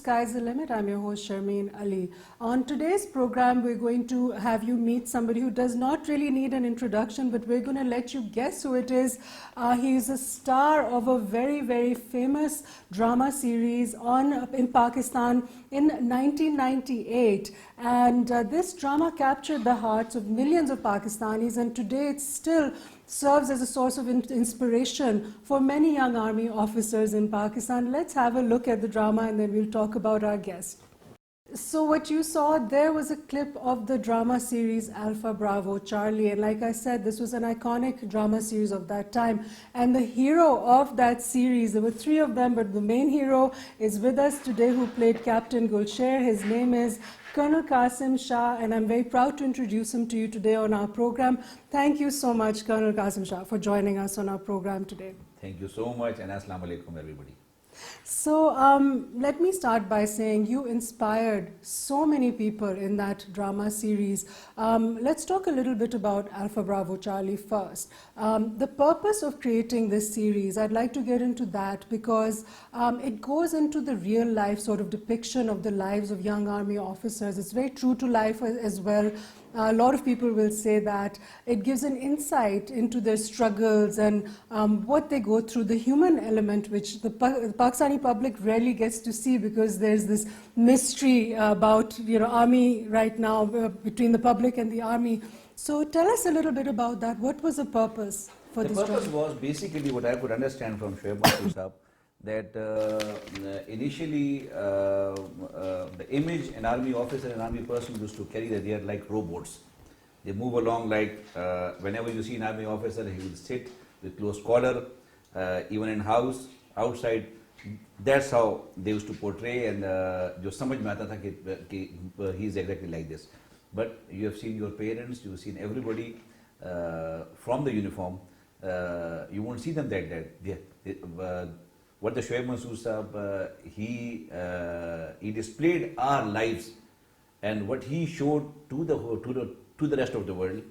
Sky's the Limit. I'm your host Sharmeen Ali. On today's program, we're going to have you meet somebody who does not really need an introduction, but we're going to let you guess who it is. He is a star of a very, very famous drama series in Pakistan in 1998. And this drama captured the hearts of millions of Pakistanis, and today it still serves as a source of inspiration for many young army officers in Pakistan. Let's have a look at the drama and then we'll talk about our guest. So what you saw there was a clip of the drama series Alpha Bravo Charlie, and like I said, this was an iconic drama series of that time, and the hero of that series, there were three of them, but the main hero is with us today, who played Captain Gulsher. His name is Colonel Qasim Shah, and I'm very proud to introduce him to you today on our program. Thank you so much, Colonel Qasim Shah, for joining us on our program today. Thank you so much, and Assalamu alaikum everybody. So let me start by saying you inspired so many people in that drama series. Let's talk a little bit about Alpha Bravo Charlie first. The purpose of creating this series, I'd like to get into that because it goes into the real life sort of depiction of the lives of young army officers. It's very true to life as well. A lot of people will say that it gives an insight into their struggles and what they go through, the human element, which the Pakistani public rarely gets to see because there's this mystery about army right now between the public and the army. So tell us a little bit about that. What was the purpose for this drama? The purpose was basically what I could understand from Shoaib Mansur that initially the image an army officer and army person used to carry, that they are like robots. They move along like whenever you see an army officer, he will sit with close collar, even in house, outside. That's how they used to portray, and jo samajh mein aata tha ki he is exactly like this. But you have seen your parents, you have seen everybody from the uniform. You won't see them that. What the Shoaib Mansur Sahab, he displayed our lives, and what he showed to the rest of the world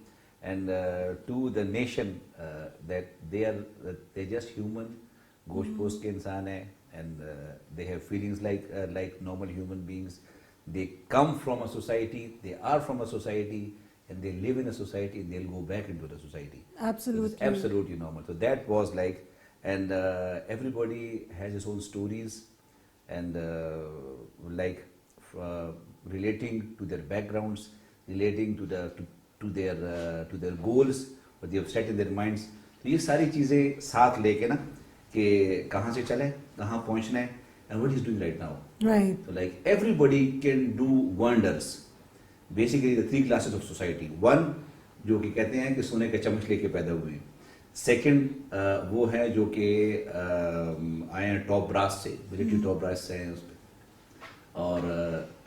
and to the nation, that they're just human, gosht post ke insaan hai, and they have feelings like normal human beings. They come from a society, they are from a society, and they live in a society, and they'll go back into the society. Absolutely. It's absolutely normal. So that was like, and everybody has his own stories, and relating to their backgrounds, relating to their goals, what they have set in their minds. तो ये सारी चीजें साथ लेके ना कि कहाँ से चले, कहाँ पहुँचना है, and what he's doing right now. Right. So like everybody can do wonders. Basically the three classes of society. One जो कि कहते हैं कि सोने का चम्मच लेके पैदा हुए हैं. सेकंड वो है जो कि आए हैं टॉप ब्रास से, मिलिट्री टॉप ब्रास से हैं उस पर. और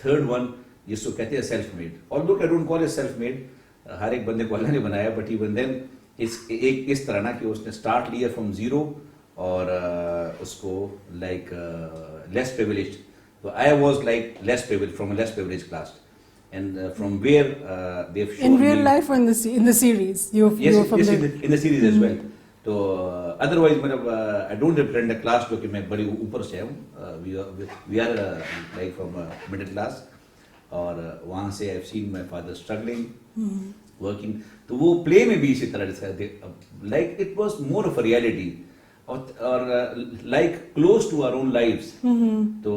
थर्ड वन जिसको कहते हैं self made. Although I don't call it self made, हर एक बंदे को अल्लाह ने बनाया, बट इवन देन इस तरह ना कि उसने स्टार्ट लिया फ्रॉम जीरो और उसको लाइक लेस प्रिविलेज्ड. तो I was like less privileged, from a less privileged class. And from where they've shown in real life or in the series? In the series as well. So otherwise, I don't represent a class जो कि मैं बड़ी ऊपर से हूँ. We are like from middle class, और वहाँ से I've seen my father struggling, working. तो वो play में भी इसी तरह like it was more of a reality. Or like close to our own lives. So,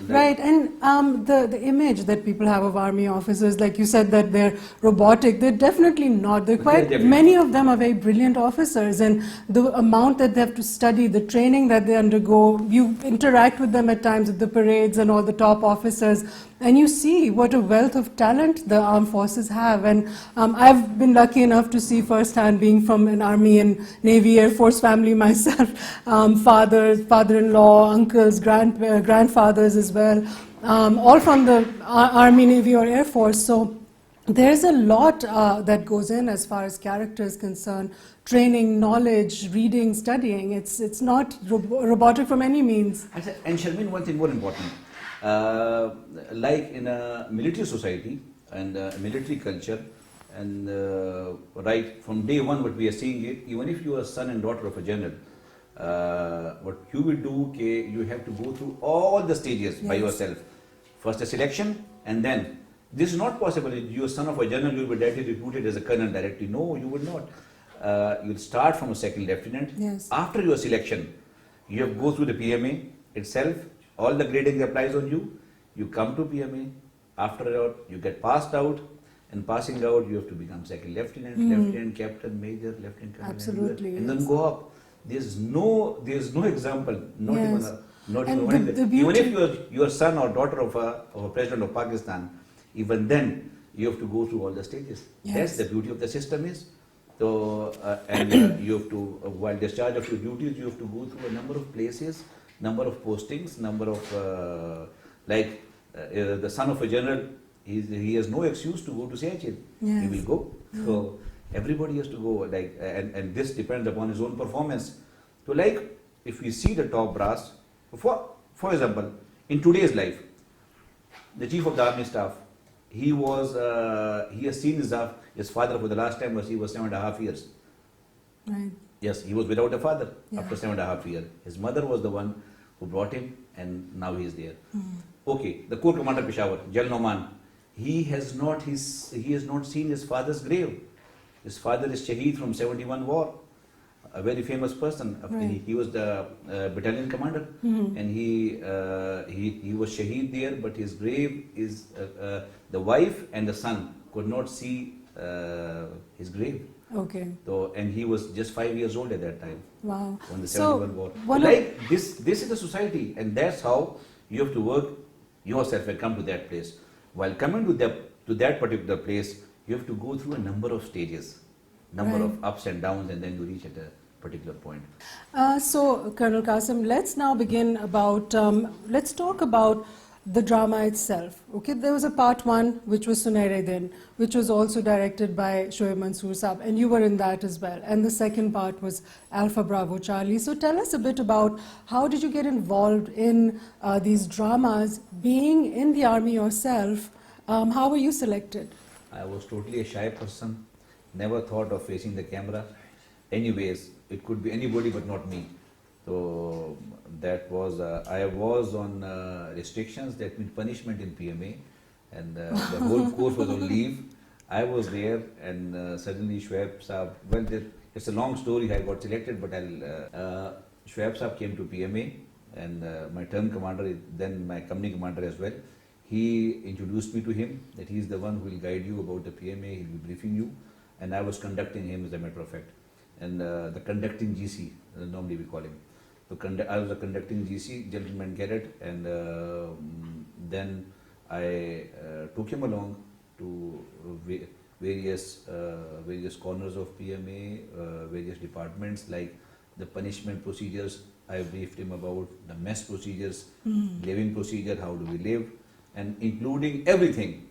right, and the image that people have of army officers, like you said that they're robotic, they're definitely not. Many of them are very brilliant officers, and the amount that they have to study, the training that they undergo, you interact with them at times at the parades and all the top officers, and you see what a wealth of talent the armed forces have. And I've been lucky enough to see firsthand, being from an army and Navy Air Force family myself, fathers, father-in-law, uncles, grandfathers as well, all from the Army, Navy or Air Force. So there's a lot that goes in as far as character is concerned. Training, knowledge, reading, studying. It's not robotic from any means. And Sharmeen, one thing more important. Like in a military society and military culture, and right from day one what we are seeing it, even if you are son and daughter of a general, what you will do, okay, you have to go through all the stages by Yes. yourself. First a selection, and then this is not possible. You're son of a general, you'll be directly recruited as a colonel directly. No, you will not. You'll start from a second lieutenant. Yes. After your selection, you have to go through the PMA itself. All the grading applies on you. You come to PMA. After that, you get passed out. And passing out, you have to become second lieutenant, lieutenant, captain, major, lieutenant colonel, Absolutely, and then yes. go up. There's no example, not Yes. even not And even the even if beauty- you're son or daughter of a president of Pakistan, even then you have to go through all the stages. Yes. That's the beauty of the system is. So you have to, while discharge of your duties, you have to go through a number of places, number of postings, number of the son of a general. He has no excuse to go to Siachen. He Yes. will go. So everybody has to go. And this depends upon his own performance. So if we see the top brass, for example, in today's life, the chief of the army staff, he has seen his father for the last time was he was 7.5 years. Right. Yes, he was without a father Yeah. after 7.5 years. His mother was the one who brought him, and now he is there. Okay, the Corps Commander Peshawar, Jal Noman, he has not seen his father's grave. His father is Shaheed from 71 war, a very famous person. Right. He was the battalion commander, and he was Shaheed there. But his grave is the wife and the son could not see his grave. Okay. So, and he was just 5 years old at that time Wow. on the So, 71 war. one of- This is the society, and that's how you have to work yourself and come to that place. While coming to that particular place, you have to go through a number of stages, number Right. of ups and downs, and then you reach at a particular point. So, Colonel Qasim, let's now begin about, let's talk about the drama itself. Okay, there was a part one, which was Sunere Din, which was also directed by Shoaib Mansoor Saab, and you were in that as well. And the second part was Alpha Bravo Charlie. So tell us a bit about how did you get involved in these dramas, being in the army yourself, how were you selected? I was totally a shy person, never thought of facing the camera. Anyways, it could be anybody but not me. So that was, I was on restrictions, that means punishment in PMA, and the whole course was on leave. I was there, and suddenly Shoaib Saab, it's a long story, I got selected, but Shoaib Saab came to PMA, and my term commander, then my company commander as well, he introduced me to him, that he is the one who will guide you about the PMA, he will be briefing you, and I was conducting him as a matter of fact. And the conducting GC, normally we call him. So I was a conducting GC, gentleman cadet, and then I took him along to various corners of PMA, various departments, like the punishment procedures. I briefed him about the mess procedures, living procedure, how do we live, and including everything,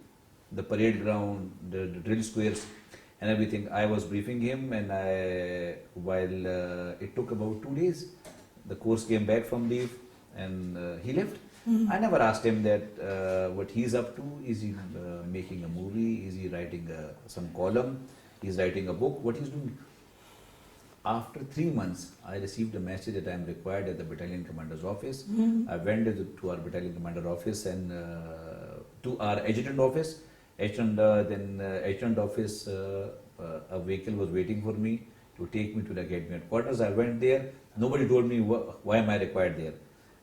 the parade ground, the drill squares, and everything. I was briefing him, and while it took about 2 days, the course came back from leave, and he left. I never asked him that what he's up to. Is he making a movie? Is he writing some column? He's writing a book. What he's doing? After 3 months, I received a message that I am required at the battalion commander's office. I went to our battalion commander office and to our adjutant office. Adjutant office, a vehicle was waiting for me to take me to the academy headquarters. I went there. Nobody told me why am I required there.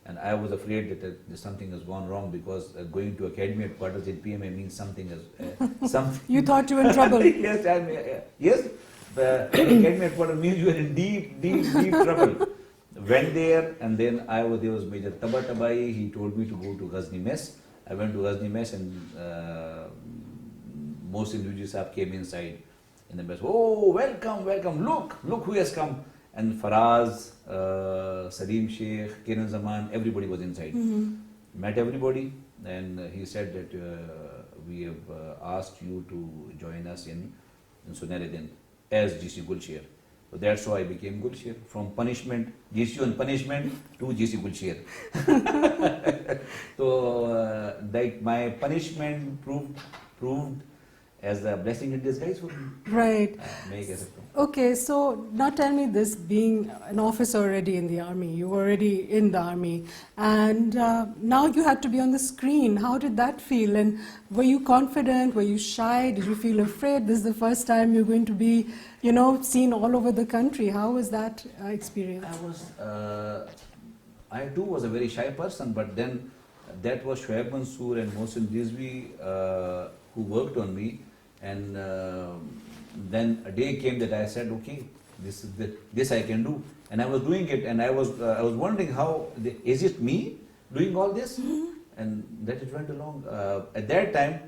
And I was afraid that something has gone wrong, because going to academy headquarters in PMA means something has something. You thought you were in trouble. Yes, the academy headquarters means you are in deep trouble. Went there, and then there was Major Taba Tabai. He told me to go to Ghazni Mess. I went to Ghazni Mess, and Mohsin Yuji Saab came inside in the mess. Oh, welcome, look who has come. And Faraz, Salim Sheikh, Kiran Zaman, everybody was inside. Met everybody, and he said that we have asked you to join us in Sunere Din as GC Gulsher. So that's how I became Gulsher, from punishment, GC on punishment to GC Gulsher. So like my punishment proved as a blessing in disguise for me. Right. मैं ये कह सकता हूँ. Okay, so now tell me this, being an officer already in the army, you were already in the army, and now you had to be on the screen. How did that feel? And were you confident? Were you shy? Did you feel afraid? This is the first time you're going to be, you know, seen all over the country. How was that experience? I too was a very shy person, but then that was Shoaib Mansoor and Mohsin Rizvi who worked on me, and then a day came that I said, okay, this I can do, and I was doing it, and I was wondering is it me doing all this, and that it went along. At that time,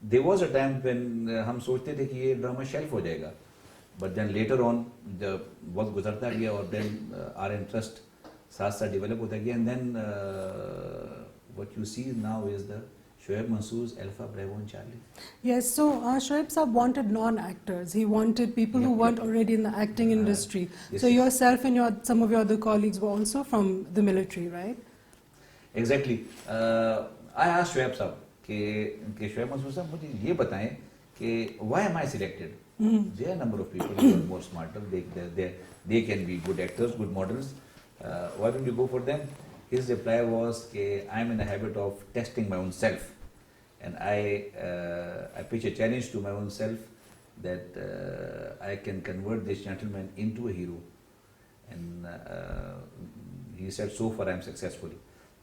there was a time when हम सोचते थे कि ये drama shelf हो जाएगा, but then later on जब वक्त गुजरता गया और then our interest साथ साथ develop होता गया, and then what you see now is the Shoaib Mansoor's Alpha, Bravo and Charlie. Yes, so Shoaib Saab wanted non-actors. He wanted people who weren't already in the acting industry. Yes, so yes. yourself and some of your other colleagues were also from the military, right? Exactly. I asked Shoaib Saab कि Shoaib Mansoor साहब मुझे ये बताएं कि why am I selected? There are a number of people who are more smarter. They can be good actors, good models. Why don't you go for them? His reply was that I am in the habit of testing my own self, and I pitch a challenge to my own self that I can convert this gentleman into a hero. And he said, so far I am successful.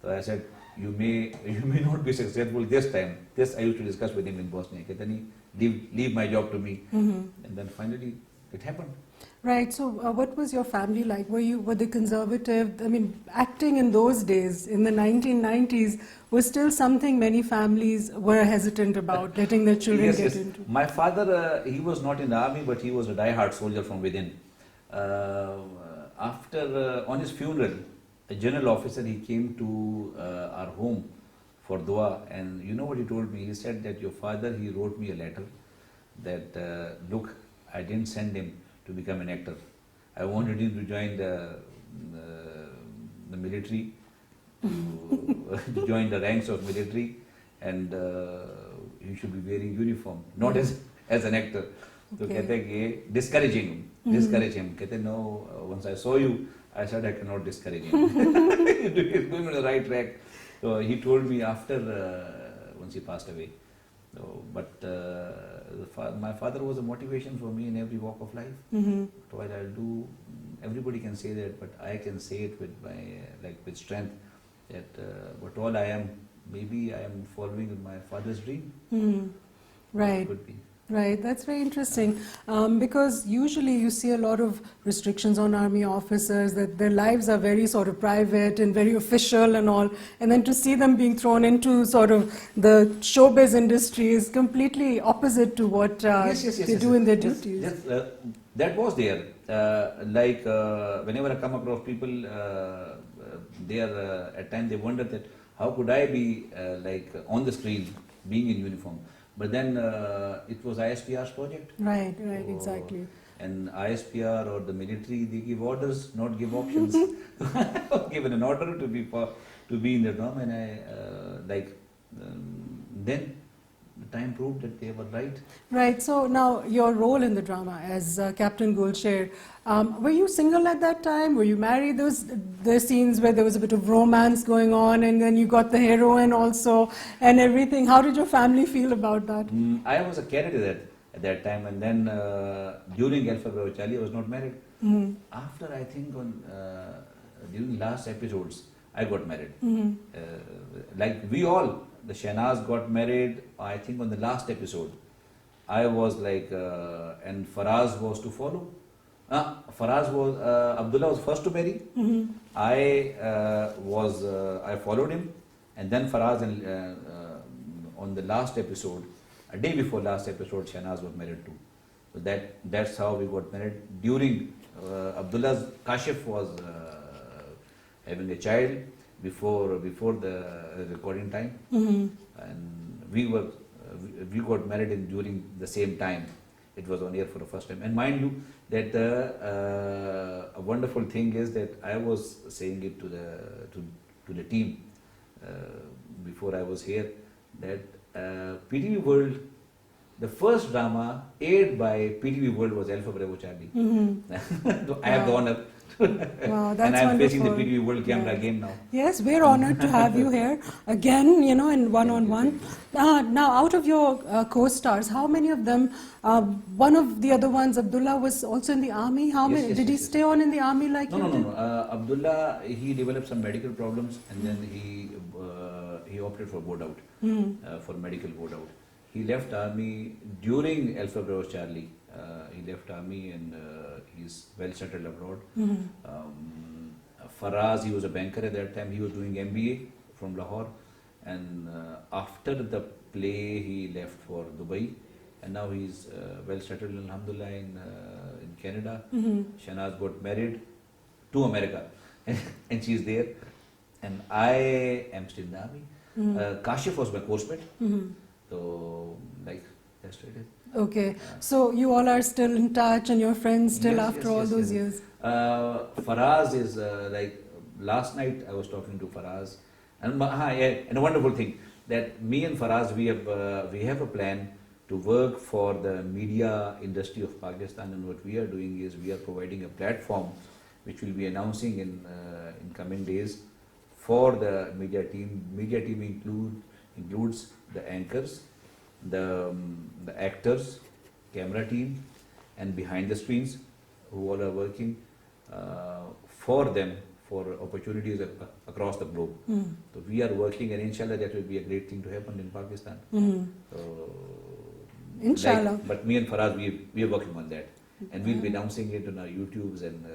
So I said, you may not be successful this time. This I used to discuss with him in Bosnia. Ketani, leave my job to me. And then finally it happened. Right. So, what was your family like? Were they conservative? I mean, acting in those days, in the 1990s, was still something many families were hesitant about, letting their children get into. My father, he was not in the army, but he was a die-hard soldier from within. On his funeral, a general officer, he came to our home for dua, and you know what he told me? He said that your father, he wrote me a letter that, look, I didn't send him to become an actor. I wanted him to join the military, to join the ranks of military, and he should be wearing uniform, not as an actor. So okay. Discourage him. Kehte, no, once I saw you, I said I cannot discourage him. He's going on the right track. So he told me after, once he passed away. So, but my father was a motivation for me in every walk of life. What I'll do, everybody can say that, but I can say it with my with strength that what all I am, maybe I am following my father's dream. Right. It could be. Right, that's very interesting because usually you see a lot of restrictions on army officers, that their lives are very sort of private and very official and all, and then to see them being thrown into sort of the showbiz industry is completely opposite to what they do in their duties. Yes, that was there. Whenever I come across people, they are at times they wonder that how could I be on the screen being in uniform. But then it was ISPR's project. Right, exactly. And ISPR or the military, they give orders, not give options. I was given an order to be in the drama, and then the time proved that they were right. Right. So now your role in the drama as Captain Gulsher, were you single at that time? Were you married? The scenes where there was a bit of romance going on, and then you got the heroine also, and everything. How did your family feel about that? I was a cadet at that time, and then during Alpha Bravo Charlie, I was not married. After I think during last episodes, I got married. Like we all. The Shehnaz got married, I think, on the last episode. I was and Faraz was to follow. Abdullah was first to marry. I followed him, and then Faraz, on the last episode, a day before last episode, Shehnaz was married too. So that's how we got married. During Abdullah's Kashif was having a child. Before the recording time, and we got married during the same time. It was on air for the first time. And mind you, that a wonderful thing is that I was saying it to the team before I was here that PTV World The first drama aired by PTV World was Alpha Bravo Charlie. So I have the honor. Wow, that's And I'm facing the wonderful. PTV World camera Right. again now. Yes, we're honored to have you here again, you know, in one-on-one. Now, out of your co-stars, how many of them, one of the other ones, Abdullah, was also in the army. How Yes, many, yes, did he yes, yes. stay on in the army like No, you no, no, did? no. Abdullah, he developed some medical problems and then he opted for board out, for medical board out. He left army during Alpha Bravo Charlie. He left army and he's well settled abroad. Faraz, he was a banker at that time. He was doing MBA from Lahore. And after the play, he left for Dubai. And now he's well settled, alhamdulillah, in Canada. Shahnaz got married to America and she's there. And I am still in the army. Kashif was my coursemate. So, like, that's what it is. Okay, so you all are still in touch and you're friends still Yes, after yes, all yes, those yes. years? Faraz is like, last night I was talking to Faraz. And, yeah, and a wonderful thing that me and Faraz, we have a plan to work for the media industry of Pakistan, and what we are doing is we are providing a platform which we'll be announcing in coming days for the media team. Media team includes the anchors, the actors, camera team, and behind the screens who all are working for them for opportunities across the globe. So we are working, and inshallah that will be a great thing to happen in Pakistan. So, Inshallah. like, but me and Faraz, we are working on that, and we'll be announcing it on our YouTubes and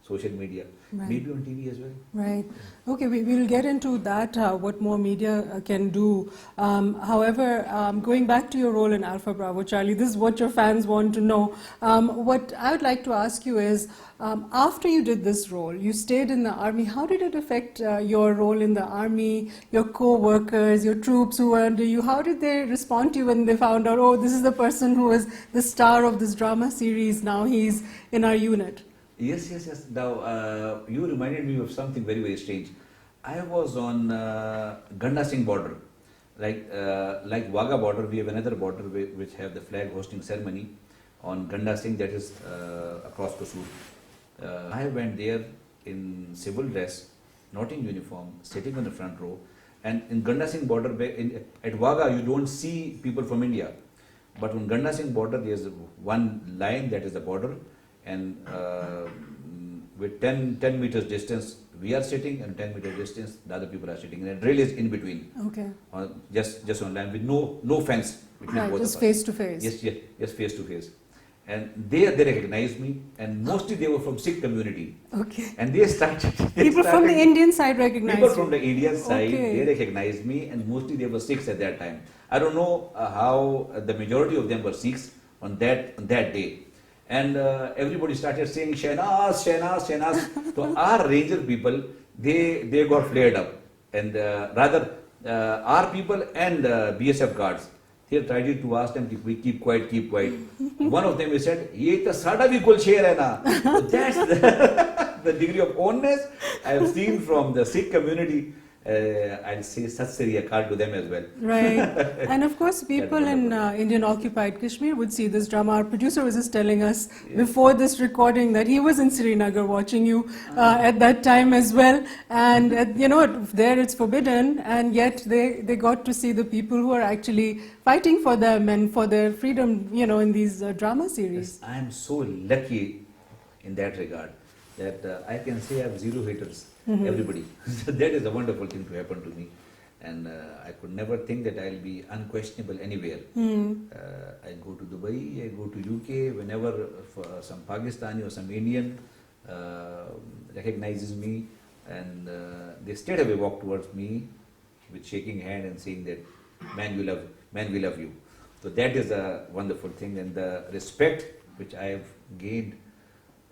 social media, Right. maybe on TV as well. Right. Okay, we'll get into that, what more media can do. However, going back to your role in Alpha Bravo Charlie, this is what your fans want to know. What I would like to ask you is, after you did this role, you stayed in the army. How did it affect your role in the army, your co-workers, your troops who were under you? How did they respond to you when they found out, oh, this is the person who is the star of this drama series, now he's in our unit? Yes, yes, yes. Now, you reminded me of something very, very strange. I was on Ganda Singh border. Like Wagah border, we have another border which have the flag hosting ceremony on Ganda Singh, that is across Kasur. I went there in civil dress, not in uniform, sitting on the front row. And in Ganda Singh border, at Wagah, you don't see people from India. But on Ganda Singh border, there's one line that is the border. And with 10 meters distance, we are sitting, and 10 meters distance, the other people are sitting. And the drill is in between. Okay. Just on line with no fence between Right, both just of us. face to face. Yes, yes, just face to face. And they recognized me, and mostly they were from Sikh community. Okay. And they started. People from the Indian side recognized People you. from the Indian side, Okay. they recognized me, and mostly they were Sikhs at that time. I don't know how the majority of them were Sikhs on that day. And everybody started saying Shahnaz, Shahnaz, Shahnaz. So our ranger people, they got flared up, and rather our people and BSF guards, they tried to ask them, we keep quiet, keep quiet. One of them he said, "Ye to sada bhi kul sher hai na." So that's the degree of ownness I have seen from the Sikh community. I'll say Sat Sri Akal to them as well. Right. And of course, people in Indian occupied Kashmir would see this drama. Our producer was just telling us before this recording that he was in Srinagar watching you at that time as well. And, you know, there it's forbidden, and yet they got to see the people who are actually fighting for them and for their freedom, you know, in these drama series. Yes, I am so lucky in that regard that I can say I have zero haters. Everybody. So that is a wonderful thing to happen to me, and I could never think that I'll be unquestionable anywhere. I go to Dubai, I go to UK, whenever some Pakistani or some Indian recognizes me, and they straight away walk towards me with shaking hand and saying that, man, we love you. So that is a wonderful thing, and the respect which I have gained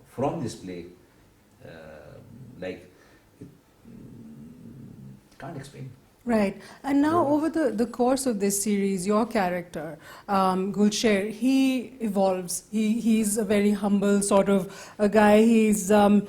from this play, can't explain. Right. And now over the course of this series, your character, Gulsher, he evolves. He's a very humble sort of a guy. He's a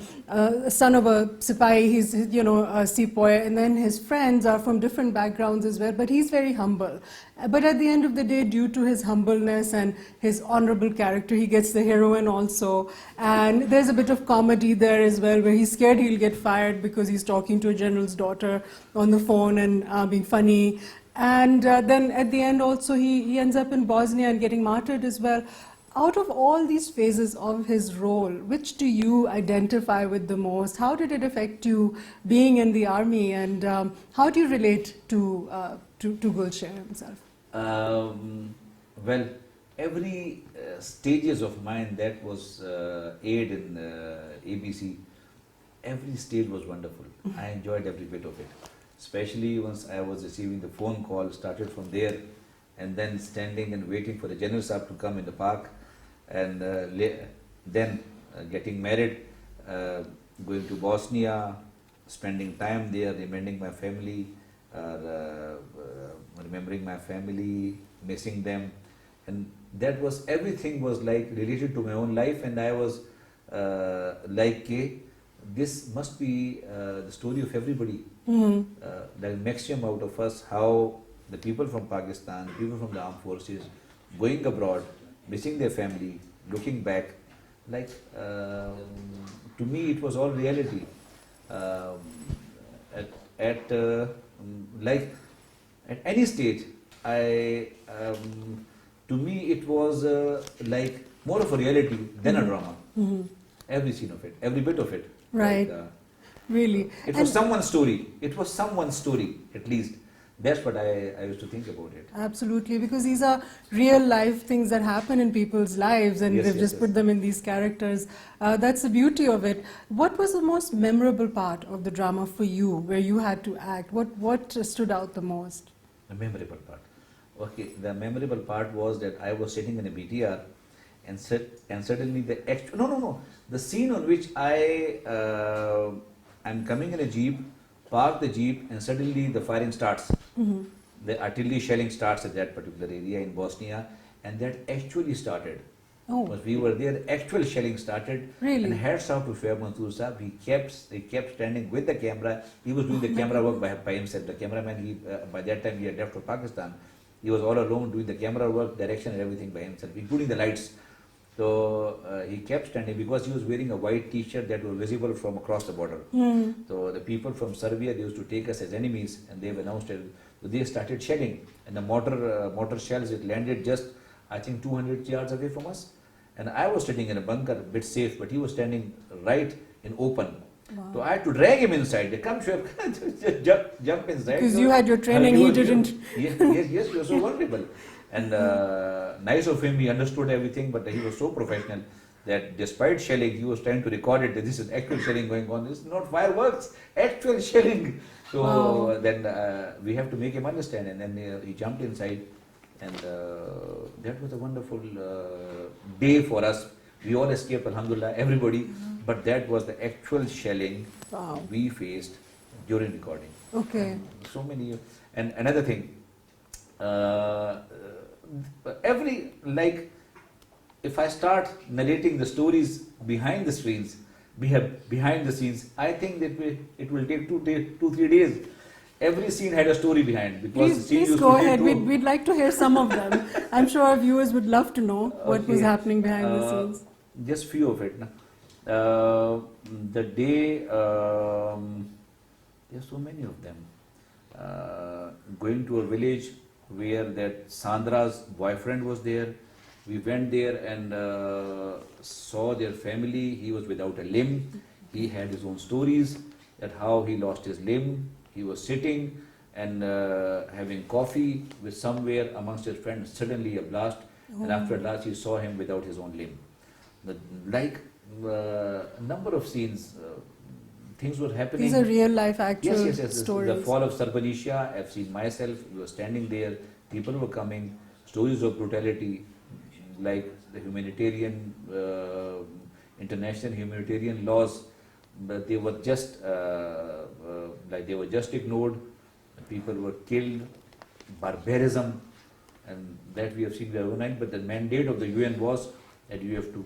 son of a Sipahi, he's, you know, a sepoy, and then his friends are from different backgrounds as well, but he's very humble. But at the end of the day, due to his humbleness and his honorable character, he gets the heroine also. And there's a bit of comedy there as well, where he's scared he'll get fired because he's talking to a general's daughter on the phone and being funny. And then at the end also, he ends up in Bosnia and getting martyred as well. Out of all these phases of his role, which do you identify with the most? How did it affect you being in the army, and how do you relate to Gulsher himself? Well, every stages of mine that was aired in ABC, every stage was wonderful. I enjoyed every bit of it. Especially once I was receiving the phone call, started from there, and then standing and waiting for the General Sahib to come in the park, and then getting married, going to Bosnia, spending time there, remembering my family, remembering my family, missing them, and that was, everything was like related to my own life, and I was like, okay, this must be the story of everybody. The maximum out of us, how the people from Pakistan, people from the armed forces, going abroad, missing their family, looking back, like to me it was all reality. Like at any stage, to me it was like more of a reality than a drama. Every scene of it, every bit of it. Right. Like, Really. it was someone's story. It was someone's story, at least. That's what I used to think about it. Absolutely, because these are real life things that happen in people's lives, and Yes, they've yes, just yes. put them in these characters. That's the beauty of it. What was the most memorable part of the drama for you, where you had to act? What stood out the most? The memorable part. Okay, the memorable part was that I was sitting in a BTR, and suddenly the actual the scene on which I'm coming in a jeep, park the jeep, and suddenly the firing starts. The artillery shelling starts at that particular area in Bosnia, and that actually started. Oh. Because we were there, actual shelling started. Really? And hats off to Shoaib Mansoor Sahab. He kept standing with the camera. He was doing the camera work by himself. The cameraman, by that time he had left for Pakistan. He was all alone doing the camera work, direction and everything by himself, including the lights. So he kept standing because he was wearing a white t-shirt that was visible from across the border. So the people from Serbia, they used to take us as enemies, and they've announced it. So they started shelling, and the mortar shells, it landed just, I think, 200 yards away from us. And I was sitting in a bunker, a bit safe, but he was standing right in open. Wow. So I had to drag him inside. They come, Shoaib, just jump inside. Because So, you had your training, he didn't. Yes, he was so vulnerable. And nice of him, he understood everything, but he was so professional that despite shelling, he was trying to record it, that this is actual shelling going on. This is not fireworks, actual shelling. So Wow. then we have to make him understand, and then he jumped inside, and that was a wonderful day for us. We all escaped, alhamdulillah, everybody, but that was the actual shelling Wow. we faced during recording. Okay. So many, and another thing, if I start narrating the stories behind the screens, behind the scenes, I think that it will take 2-3 days. Every scene had a story behind, because the scene Please used go to take ahead. two- We'd like to hear some of them. I'm sure our viewers would love to know what was Okay. happening behind the scenes. Just few of it. The day, there's so many of them. Going to a village where that Sandra's boyfriend was there. We went there and saw their family. He was without a limb. He had his own stories, that how he lost his limb. He was sitting and having coffee with somewhere amongst his friends. Suddenly a blast, and after a blast he saw him without his own limb. A number of scenes, things were happening. These are real life actual Yes. stories. The fall of Sarbanisha, I've seen myself. We were standing there, people were coming, stories of brutality, like the humanitarian, international humanitarian laws, but they were just ignored. People were killed, barbarism, and that we have seen overnight. But the mandate of the UN was that you have to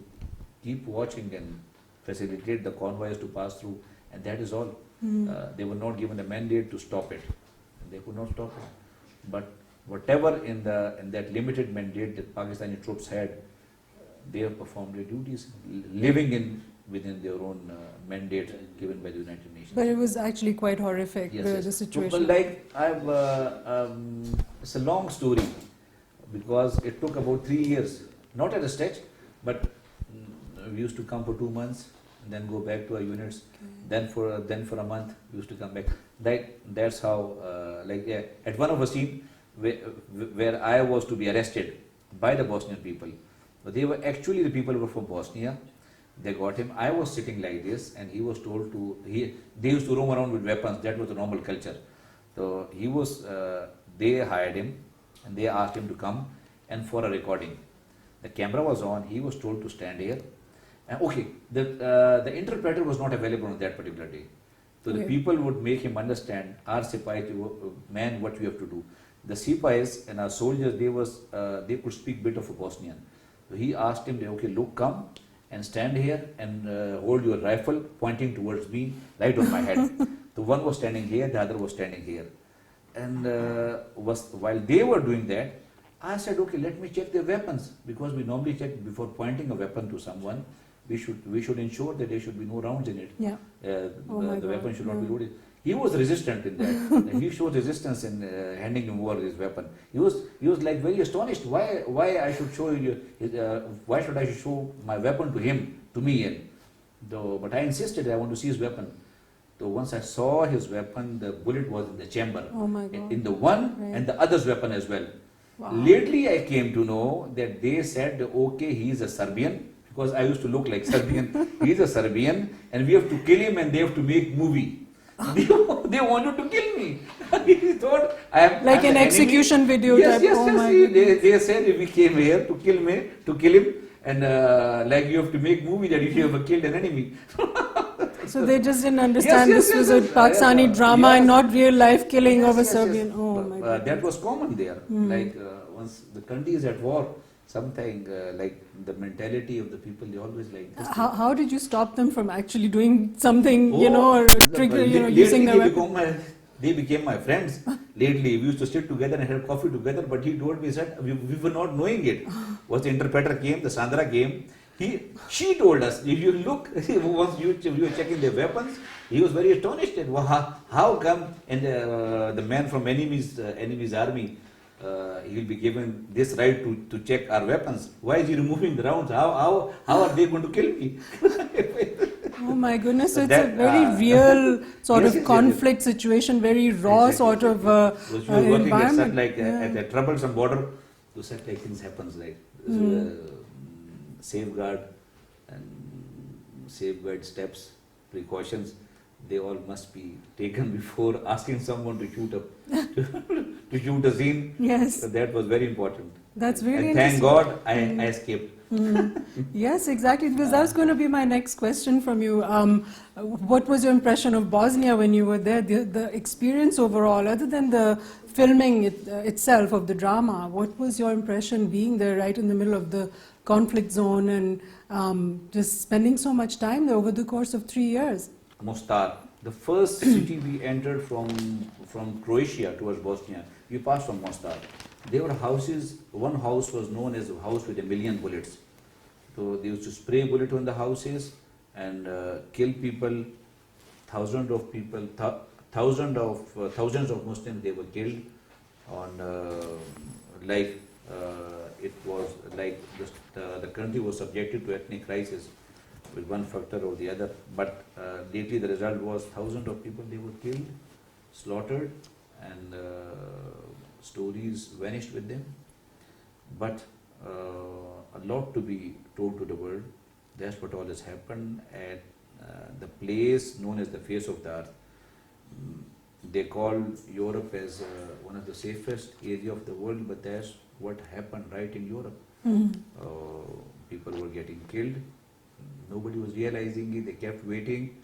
keep watching and facilitate the convoys to pass through, and that is all. They were not given a mandate to stop it, and they could not stop it. But whatever in that limited mandate that Pakistani troops had, they have performed their duties, living within their own mandate given by the United Nations. But it was actually quite horrific, Yes, the yes. situation. But like it's a long story because it took about 3 years, not at a stretch, but we used to come for 2 months and then go back to our units. Then for a month we used to come back. That's how at one of the scene where I was to be arrested by the Bosnian people. But they were actually the people who were from Bosnia. They got him. I was sitting like this, and he was told to. They used to roam around with weapons. That was the normal culture. So he was. They hired him, and they asked him to come and for a recording. The camera was on. He was told to stand here. And the interpreter was not available on that particular day. So the people would make him understand, our Sipai, man, what you have to do. The Sipais and our soldiers, they could speak bit of a Bosnian. So he asked him, okay, look, come and stand here and hold your rifle pointing towards me, right on my head. So one was standing here, the other was standing here. And while they were doing that, I said, okay, let me check their weapons, because we normally check before pointing a weapon to someone. We should ensure that there should be no rounds in it. Yeah. The weapon should not be loaded. He was resistant in that. He showed resistance in handing him over his weapon. He was like very astonished. Why I should show you? Why should I show my weapon to him, to me? But I insisted I want to see his weapon. So once I saw his weapon, the bullet was in the chamber. Oh my God. In the one and the other's weapon as well. Wow. Lately I came to know that they said, okay, he is a Serbian, because I used to look like Serbian. He is a Serbian and we have to kill him and they have to make movie. They wanted to kill me. He thought I'm like I'm an the execution enemy. video Yes, type. yes, Oh yes. my They said we came here to kill him, and like you have to make movie that if you ever killed an enemy. So they just didn't understand Yes, this yes, was yes, a Pakistani yes. drama and not real life killing Yes, of a yes, yes. Serbian. Oh my God. That was common there. Like once the country is at war, something like the mentality of the people, they always like this. How did you stop them from actually doing something, or Lately using their weapon? they became my friends. Lately, we used to sit together and have coffee together, but he told me, said, we were not knowing it. Once the interpreter came, the Sandra came, she told us, if you look, once you were checking their weapons, he was very astonished. And how come, and the man from enemy's army, he will be given this right to check our weapons. Why is he removing the rounds? How are they going to kill me? Oh my goodness, so it's That, a very real sort yes, of conflict situation, very raw Exactly, sort of Because you were working at such environment. at a troublesome border, so such like things happens like safeguard and safeguard steps, precautions, they all must be taken before asking someone to shoot to shoot a scene. Yes. So that was very important. That's really and thank interesting. God I escaped. Yes, exactly, because that was going to be my next question from you. What was your impression of Bosnia when you were there? The experience overall, other than the filming itself of the drama, what was your impression being there right in the middle of the conflict zone and just spending so much time there over the course of 3 years? Mostar, the first city we entered from Croatia towards Bosnia, we passed from Mostar. There were houses, one house was known as a house with 1,000,000 bullets. So they used to spray bullet on the houses and kill people, thousands of people, thousands of Muslims, they were killed on it was like the country was subjected to ethnic crisis with one factor or the other. But lately the result was thousands of people, they were killed, slaughtered, and stories vanished with them. But a lot to be told to the world. That's what all has happened at the place known as the face of the earth. They call Europe as one of the safest area of the world, but that's what happened right in Europe. People were getting killed. Nobody was realizing it. They kept waiting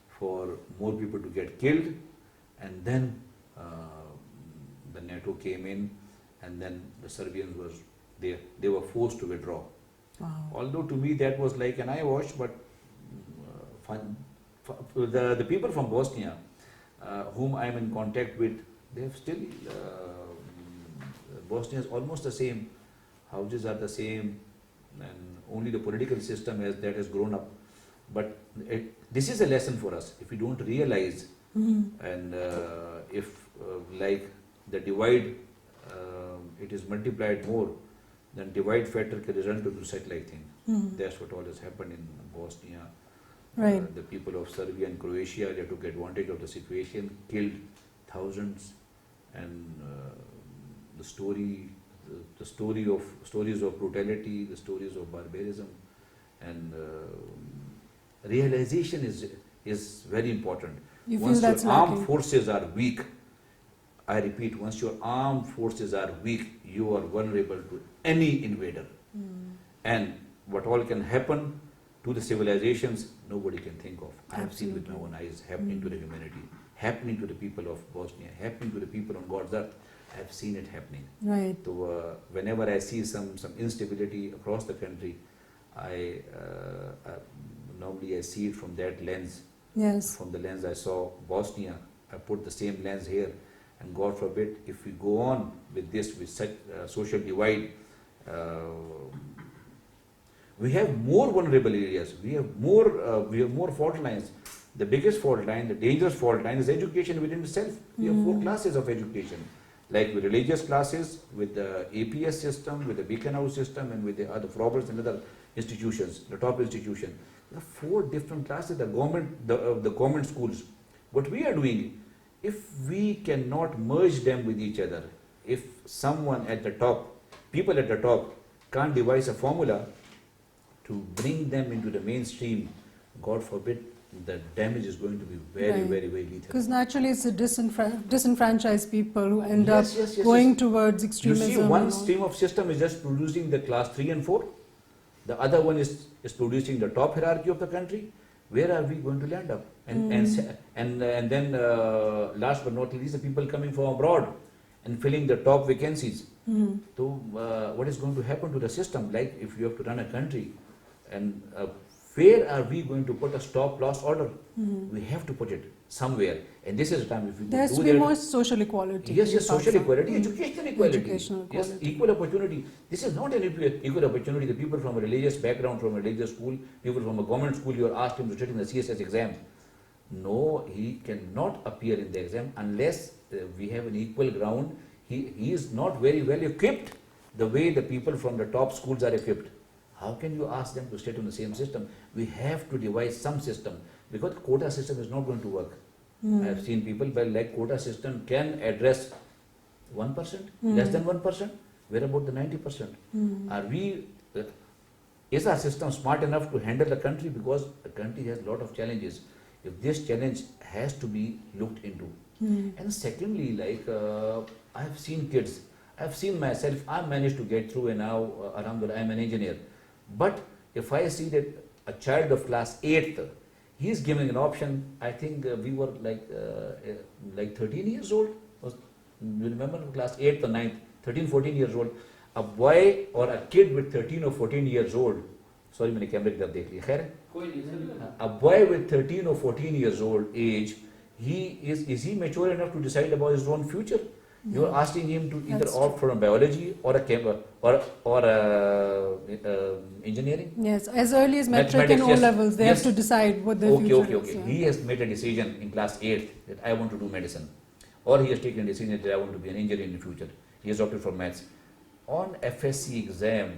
for more people to get killed, and then the NATO came in, and then the Serbians was there. They were forced to withdraw. Wow. Although to me that was like an eye wash, but the people from Bosnia, whom I am in contact with, they have still Bosnia is almost the same. Houses are the same, and only the political system has grown up. But this is a lesson for us. If we don't realize, and if like the divide, it is multiplied more, then divide factor can result into such-like thing. That's what all has happened in Bosnia. Right. The people of Serbia and Croatia, they took advantage of the situation, killed thousands, and the stories of brutality, the stories of barbarism, and realization is very important. You feel Once that's your armed lacking? forces are weak, I repeat, once your armed forces are weak, you are vulnerable to any invader. And what all can happen to the civilizations, nobody can think of. I have seen with my own eyes happening to the humanity, happening to the people of Bosnia, happening to the people on God's earth. I have seen it happening. Right. So whenever I see some instability across the country, I normally I see it from that lens. Yes. From the lens I saw Bosnia, I put the same lens here. And God forbid, if we go on with this, with such social divide, we have more vulnerable areas. We have more fault lines. The biggest fault line, the dangerous fault line, is education within itself. We have 4 classes of education, like with religious classes, with the APS system, with the Beacon House system, and with the other Roberts and other institutions, the top institution. There are 4 different classes. The government schools. What we are doing, if we cannot merge them with each other, if someone at the top, people at the top, can't devise a formula to bring them into the mainstream, God forbid, the damage is going to be very, Right. very, very lethal. Because naturally it's the disenfranchised people who end Yes, up yes, yes, going yes. towards You extremism. see, one and all. stream of system is just producing the class 3 and 4. The other one is producing the top hierarchy of the country. Where are we going to land up? And then last but not least, the people coming from abroad and filling the top vacancies. So what is going to happen to the system? Like if you have to run a country, and where are we going to put a stop-loss order? We have to put it somewhere. And this is the time if we There has do to be that. more social equality. Yes, in yes, social Pakistan. equality, educational equality. Educational Yes, equality. equal opportunity. This is not an equal opportunity. The people from a religious background, from a religious school, people from a government school, you are asked him to sit in the CSS exam. No, he cannot appear in the exam unless we have an equal ground. He is not very well equipped the way the people from the top schools are equipped. How can you ask them to sit in the same system? We have to devise some system, because the quota system is not going to work. I have seen people, like quota system can address 1%, less than 1%. Where about the 90%? Are we? Is our system smart enough to handle the country? Because the country has a lot of challenges. If this challenge has to be looked into. And secondly, like I have seen kids, I have seen myself, I managed to get through, and now alhamdulillah, I am an engineer. But if I see that a child of class 8th, he is giving an option. I think we were like 13 years old. You remember class 8th or 9th, 13, 14 years old. A boy or a kid with 13 or 14 years old. Sorry, मैंने कैमरे की तरफ देख लिया. खैर, a boy with 13 or 14 years old age, is he mature enough to decide about his own future? You are asking him to either That's opt for a biology or a engineering. Yes, as early as metric and Mathematics, O yes. levels, they Yes. have to decide what their future is. Yeah. He has made a decision in class 8th that I want to do medicine. Or he has taken a decision that I want to be an engineer in the future. He has opted for maths. On FSC exam,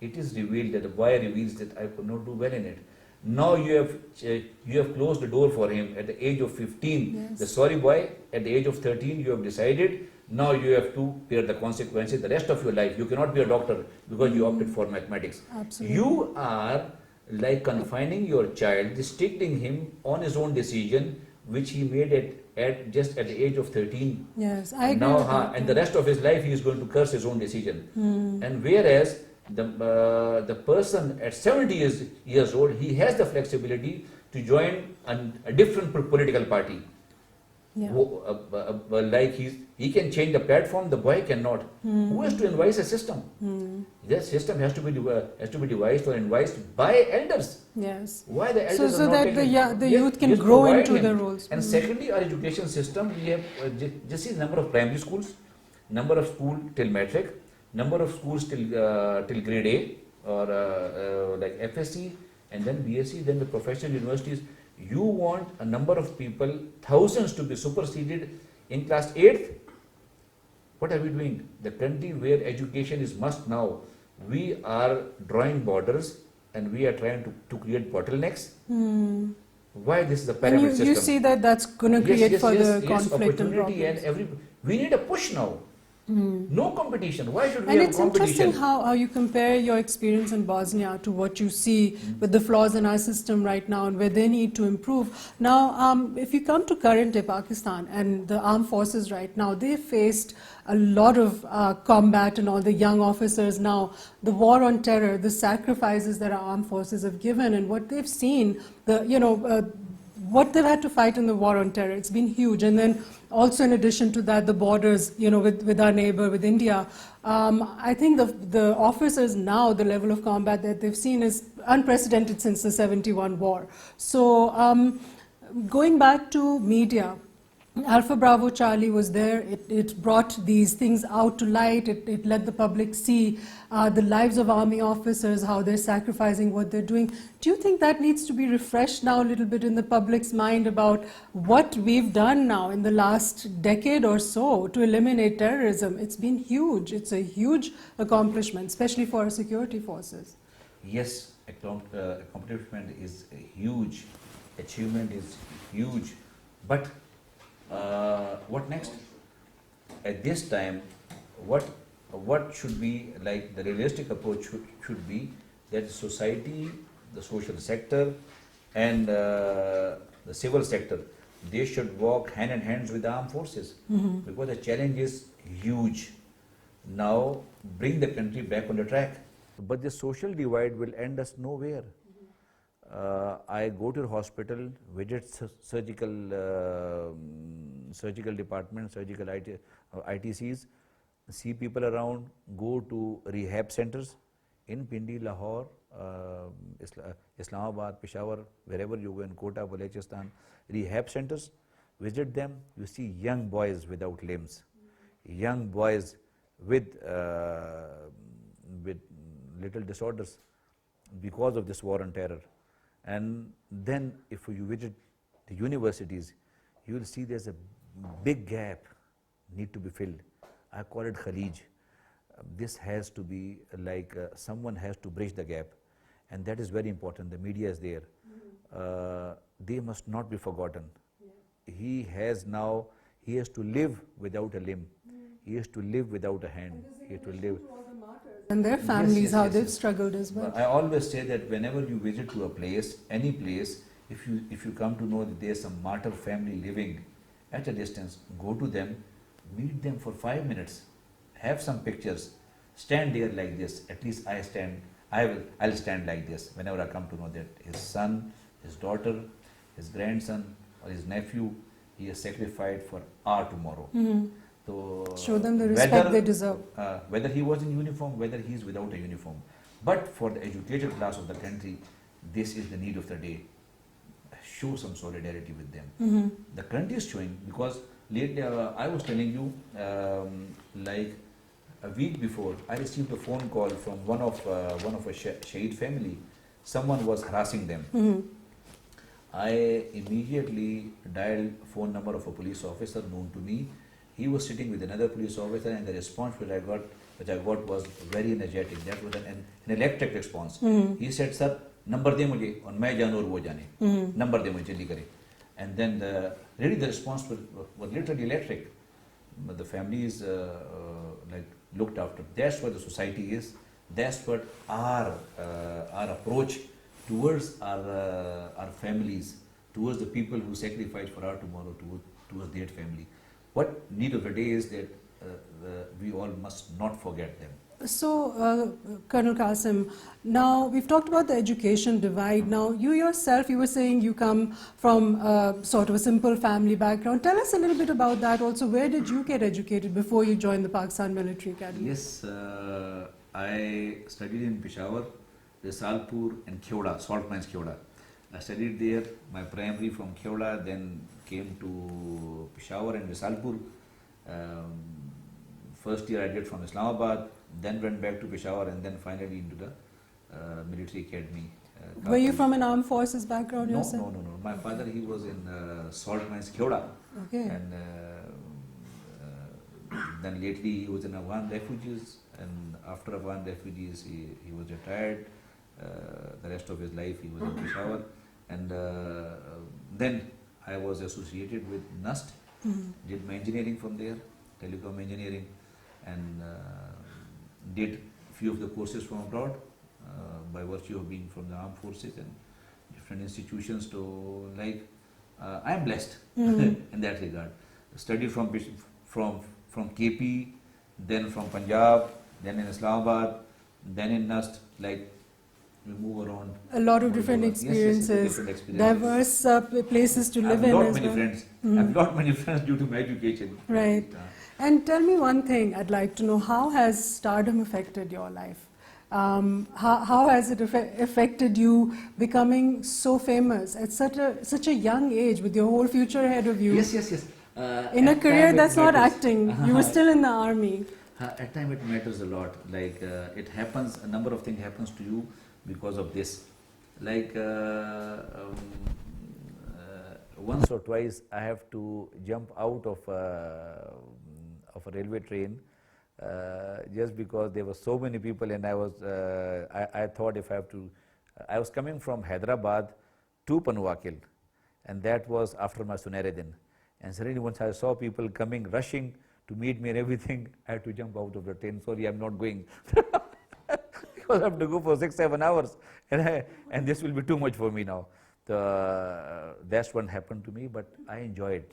it is revealed that the boy reveals that I could not do well in it. Now you have closed the door for him at the age of 15. Yes. The sorry boy, at the age of 13, you have decided. Now you have to bear the consequences the rest of your life. You cannot be a doctor because you opted for mathematics. Absolutely. You are like confining your child, restricting him on his own decision, which he made at the age of 13. Yes, I agree Now, with that. and the rest of his life he is going to curse his own decision. And whereas the person at 70 years old, he has the flexibility to join a different political party. Yeah. Like he can change the platform, the boy cannot. Who has to advise a system? This system has to be devised or advised by elders. Yes. Why the elders So are not that taking- the Yes, youth can yes, grow provide into him. the roles. And secondly, our education system, we have just see the number of primary schools. number of school till metric, number of schools till grade A or like FSC, and then BSc, then the professional universities. You want a number of people, thousands, to be superseded in class 8th. What are we doing? The country where education is must now, we are drawing borders and we are trying to create bottlenecks. Why this is a And pyramid you system? see that that's going to create further conflict and opportunity problems. and we need a push now. No competition. Why should we And have it's competition? interesting how you compare your experience in Bosnia to what you see with the flaws in our system right now and where they need to improve. Now, if you come to current day Pakistan and the armed forces right now, they faced a lot of combat and all the young officers now, the war on terror, the sacrifices that our armed forces have given and what they've seen, what they've had to fight in the war on terror, it's been huge. And then also in addition to that, the borders, with our neighbor, with India. I think the officers now, the level of combat that they've seen is unprecedented since the 71 war. So going back to media, Alpha Bravo Charlie was there. It brought these things out to light. It let the public see the lives of army officers, how they're sacrificing what they're doing. Do you think that needs to be refreshed now a little bit in the public's mind about what we've done now in the last decade or so to eliminate terrorism? It's been huge. It's a huge accomplishment, especially for our security forces. Yes, accomplishment is a huge, achievement is huge, but what next? At this time, what should be like the realistic approach should be that society, the social sector, and the civil sector, they should walk hand in hand with the armed forces, because the challenge is huge. Now, bring the country back on the track. But the social divide will end us nowhere. I go to the hospital, visit surgical department, surgical ITCs, see people around, go to rehab centers in Pindi, Lahore, Islamabad, Peshawar, wherever you go in Kota, Balochistan, rehab centers, visit them, you see young boys without limbs, young boys with little disorders because of this war on terror. And then if you visit the universities, you will see there's a big gap need to be filled. I call it Khalij. This has to be like someone has to bridge the gap, and that is very important. The media is there. They must not be forgotten. He has to live without a limb. He has to live without a hand. He has to live. And their families, Yes, they've yes. struggled as well. I always say that whenever you visit to a place, any place, if you come to know that there's some martyr family living at a distance, go to them, meet them for 5 minutes, have some pictures, stand there like this. At least I'll stand like this whenever I come to know that his son, his daughter, his grandson, or his nephew, he has sacrificed for our tomorrow. So Show them the respect they deserve. Whether he was in uniform, whether he is without a uniform. But for the educated class of the country, this is the need of the day. Show some solidarity with them. The country is showing, because lately I was telling you, like a week before, I received a phone call from one of a Shaheed family. Someone was harassing them. I immediately dialed phone number of a police officer known to me. He was sitting with another police officer, and the response which I got was very energetic. That was an electric response. He said, "Sir, number de mujhe, aur main jaanu aur wo jane. Number de mujhe, jaldi kare." And then the response was literally electric. But the family is like looked after. That's what the society is. That's what our approach towards our families, towards the people who sacrifice for our tomorrow, towards their family. What need of the day is that we all must not forget them. So, Colonel Qasim, now we've talked about the education divide. Now, you yourself, you were saying you come from sort of a simple family background. Tell us a little bit about that also. Where did you get educated before you joined the Pakistan Military Academy? Yes, I studied in Peshawar, Risalpur and Kheoda, Salt Mines Kheoda. I studied there, my primary from Kheoda, then came to Peshawar and Risalpur. first year I did from Islamabad, then went back to Peshawar, and then finally into the military academy. Were you Kafur. from an armed forces background No, yourself? no, no, no. My father, he was in salt mines, Kyoda, Okay. and then lately he was in Afghan refugees, and after Afghan refugees he was retired. The rest of his life he was in Peshawar, and then I was associated with NUST, did my engineering from there, telecom engineering, and did few of the courses from abroad by virtue of being from the armed forces and different institutions. To like, I am blessed in that regard. Studied from KP, then from Punjab, then in Islamabad, then in NUST. Like, we move around. A lot of all different over. Yes, experiences, different experiences. diverse places to live I've in lost as many well. friends. I've lost many friends due to my education. Right. And tell me one thing, I'd like to know, how has stardom affected your life? How has it affected you becoming so famous at such a young age with your whole future ahead of you? Yes, yes, yes. In a At career time it that's not matters. acting, you were still in the army. At time it matters a lot. Like it happens, a number of things happens to you because of this. Like once or twice I have to jump out of a railway train just because there were so many people, and I thought if I have to, I was coming from Hyderabad to Panuakil, and that was after my Sunere Din. And suddenly once I saw people coming, rushing to meet me and everything, I had to jump out of the train. Sorry, I'm not going. Because I have to go for 6-7 hours, and this will be too much for me now. That's what happened to me, but I enjoy it.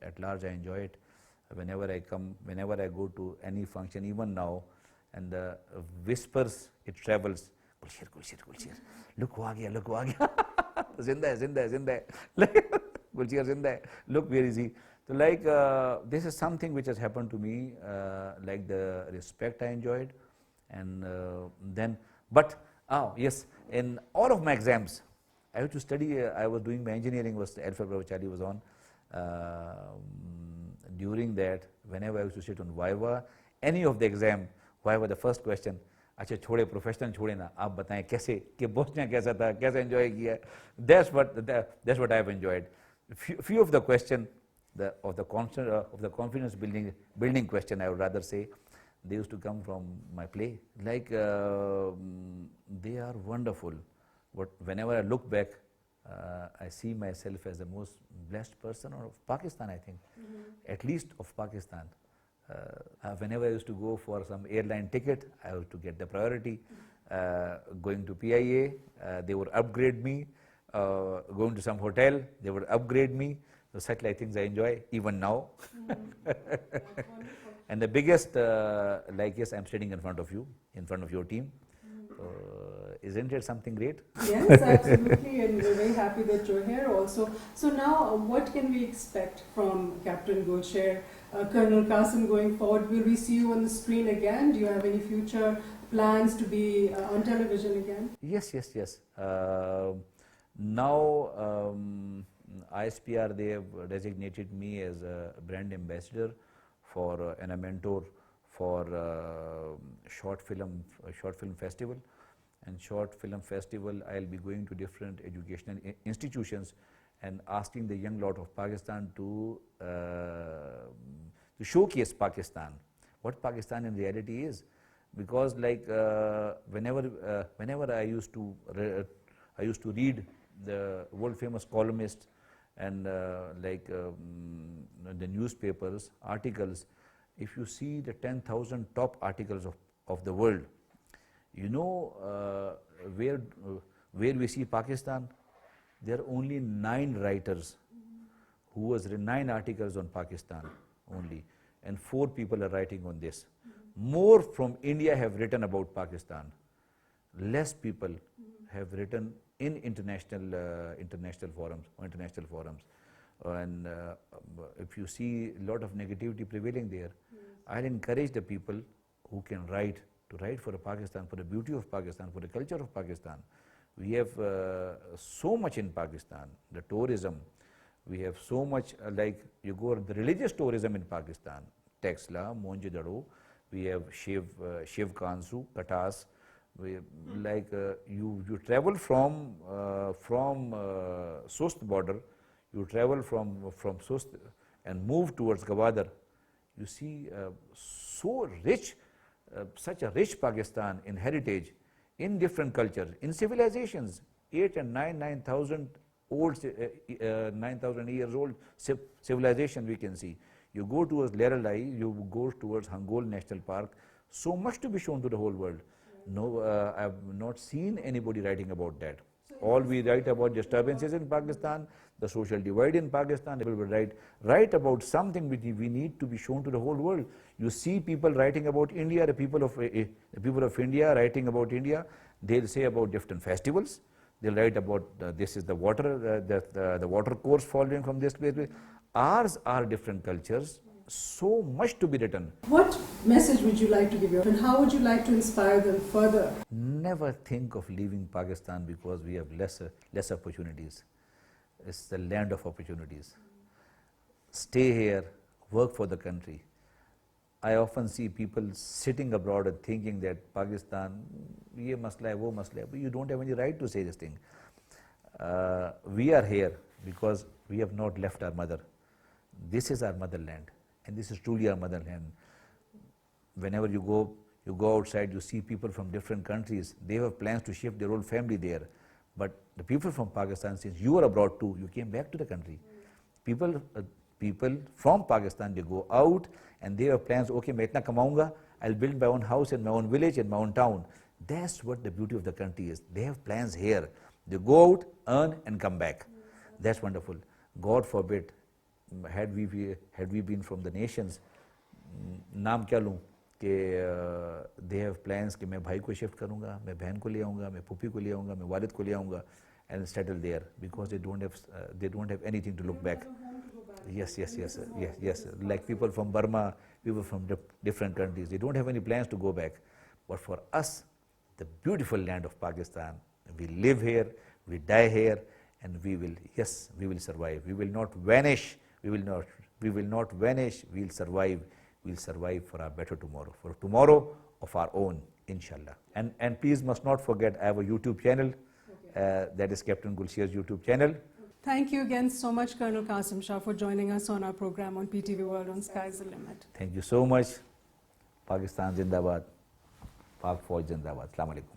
At large, I enjoy it. Whenever I come, whenever I go to any function, even now, and the whispers, it travels. Gulsher, Gulsher, Gulsher. Look, wo aa gaya, look, wo aa gaya. Zinda hai, zinda hai, zinda hai. Gulsher, zinda hai. Look, where is he? So like, this is something which has happened to me, like the respect I enjoyed. And then, but, yes, in all of my exams, I had to study, I was doing my engineering, was Alpha Bravo Charlie was on. During that, whenever I used to sit on Viva, any of the exam, Viva, the first question, अच्छा छोड़े professional छोड़े ना, आप बताएं कैसे, कि Bosnia कैसा था, कैसे एंजॉय किया. That's what I have enjoyed. Few of the question, of the confidence building question, I would rather say, they used to come from my play. Like they are wonderful. But whenever I look back, I see myself as the most blessed person of Pakistan, I think, at least of Pakistan. Whenever I used to go for some airline ticket, I used to get the priority. Going to PIA, they would upgrade me. Going to some hotel, they would upgrade me. So such like things I enjoy even now. And the biggest, like, yes, I'm sitting in front of you, in front of your team. Isn't it something great? Yes, absolutely, and we're very happy that you're here also. So now, what can we expect from Captain Gulsher, Colonel Qasim going forward? Will we see you on the screen again? Do you have any future plans to be on television again? Yes, yes, yes. Now, ISPR, they have designated me as a brand ambassador for and a mentor for short film festival. And short film festival, I'll be going to different educational institutions and asking the young lot of Pakistan to showcase Pakistan, what Pakistan in reality is. Because like whenever I used to read the world famous columnists and the newspapers articles, if you see the 10,000 top articles of the world, you know where we see Pakistan, there are only 9 writers who has written 9 articles on Pakistan only, and 4 people are writing on this. More from India have written about Pakistan. Less people have written in international forums. And if you see a lot of negativity prevailing there, I'll encourage the people who can write to write for Pakistan, for the beauty of Pakistan, for the culture of Pakistan. We have so much in Pakistan, the tourism. We have so much, like you go the religious tourism in Pakistan. Texla, Mohenjo-daro, we have Shiv Kansu, Katas. You travel from Sust border, you travel from Sust and move towards Gwadar. You see so rich, such a rich Pakistan in heritage, in different cultures, in civilizations, 8 and 9,000 old, 9,000 years old civilization we can see. You go towards Leralai, you go towards Hangol National Park, so much to be shown to the whole world. No, I have not seen anybody writing about that. All we write about disturbances in Pakistan, the social divide in Pakistan. People will write about something which we need to be shown to the whole world. You see people writing about India, the people of India writing about India. They'll say about different festivals. They'll write about this is the water, the water course following from this place. Ours are different cultures. So much to be written. What message would you like to give and how would you like to inspire them further? Never think of leaving Pakistan because we have less opportunities. It's the land of opportunities. Stay here, work for the country. I often see people sitting abroad and thinking that Pakistan, ye masla hai, wo masla hai, but you don't have any right to say this thing. We are here because we have not left our mother. This is our motherland. And this is truly our motherland. Whenever you go outside, you see people from different countries. They have plans to shift their whole family there. But the people from Pakistan, since you are abroad too, you came back to the country. People from Pakistan, they go out and they have plans, okay, मैं इतना कमाऊंगा, I'll build my own house in my own village, in my own town. That's what the beauty of the country is. They have plans here. They go out, earn and come back. That's wonderful. God forbid, had we been from the nations, नाम क्या लूँ कि they have plans कि मैं भाई को shift करूँगा, मैं बहन को ले आऊँगा, मैं पुप्पी को ले आऊँगा, मैं वालिद को ले आऊँगा and settle there because they don't have anything to look back. Yes. Like people from Burma, people from different countries, they don't have any plans to go back. But for us, the beautiful land of Pakistan, we live here, we die here, and we will survive. We will not vanish. We will not vanish. We'll survive. We'll survive for our better tomorrow, for tomorrow of our own, inshallah. And please must not forget, I have a YouTube channel. That is Captain Gulsier's YouTube channel. Thank you again so much, Colonel Qasim Shah, for joining us on our program on PTV World on Sky's the Limit. Thank you so much. Pakistan Zindabad. Pak Fauj Zindabad. Assalamu alaikum.